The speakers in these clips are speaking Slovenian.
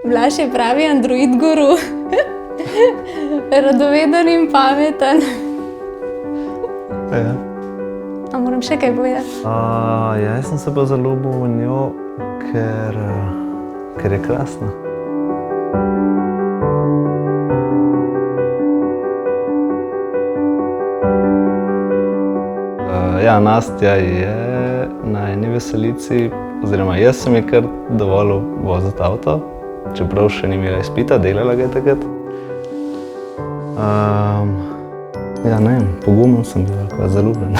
Blaž je pravi android guru. Radoveden in pameten. Ja. A moram še kaj povedati? Jaz sem se pa zaljubil v njo, ker je krasna. Ja, Nastja je na eni veselici, oziroma jaz sem ji kar dovolil voziti avto, čeprav še ni imela izpita, delala ga je takrat. Ja, ne vem, pogumen sem bil, kako zaljubljen.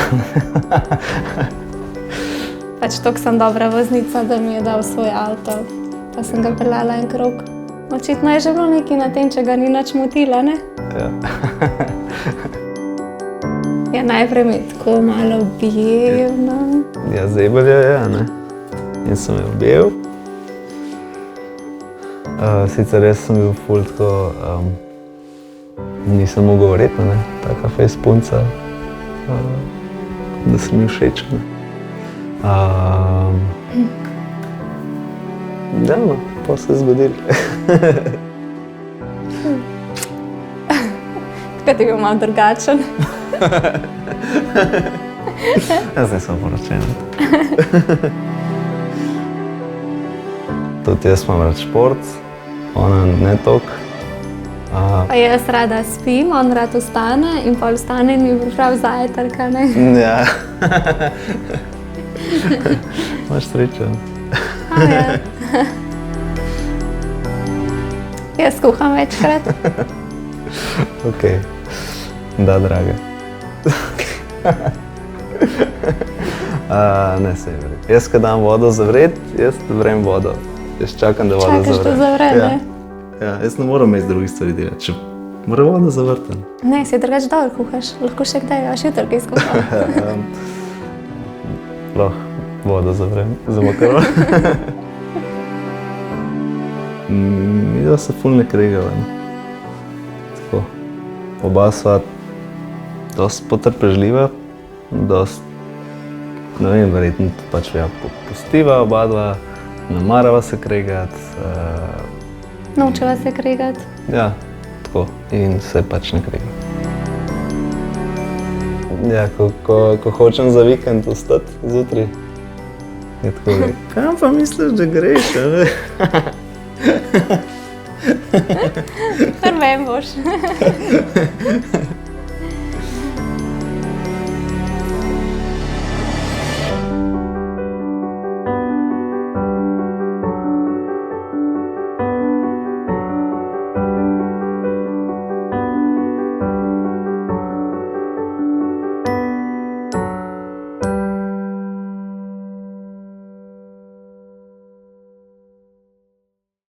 Pač toliko sem dobra voznica, da mi je dal svoj avto, pa sem ga peljala en krog. Očitno je že bilo nekaj na tem, če ga ni nič motila, ne? Ja. Ja, najprej mi je tako malo objel, no. Ja, zebelja je, ne? In sem jo objel. Sicer res sem bil ful tako, nisem mogel verjeti, ne? Taka fejst punca, da sem mi všeč, ne? Ja, no, pa se je zgodilo. Takrat je bil malo drugačen. Ja, zdaj sem poročen. Tudi jaz imam rad šport, ona ne toliko. Pa jaz rada spim, on rad vstane in pol vstane in mi pripravi zajtrk, ne? Ja. Imaš srečo. Ja. Jaz kuham večkrat. Okej. Da, draga. Ne, se je vred. Jaz, ko dam vodo zavret, jaz vrem vodo. Jaz čakam, da voda zavre. Čakaš, da zavre, ne? Ja, jaz ne moram imeti drugih stvari delati, če mora voda zavrti. Ne, si drugače dobro kuhaš. Lahko še kdaj, až jutro kaj skuham. Lahko vodo zavrem za makaron. Midva se ful ne kregava, ne. Tako. Oba sva dosti potrpežljiva, dosti, ne vem, verjetno pač popustiva oba dva, namarava se kregati. Naučiva se kregati. Ja, tako. In se pač ne krega. Ja, ko hočem za vikend vstati zjutraj, je tako, kam pa misliš, da greš, a ne? Kar vem boš.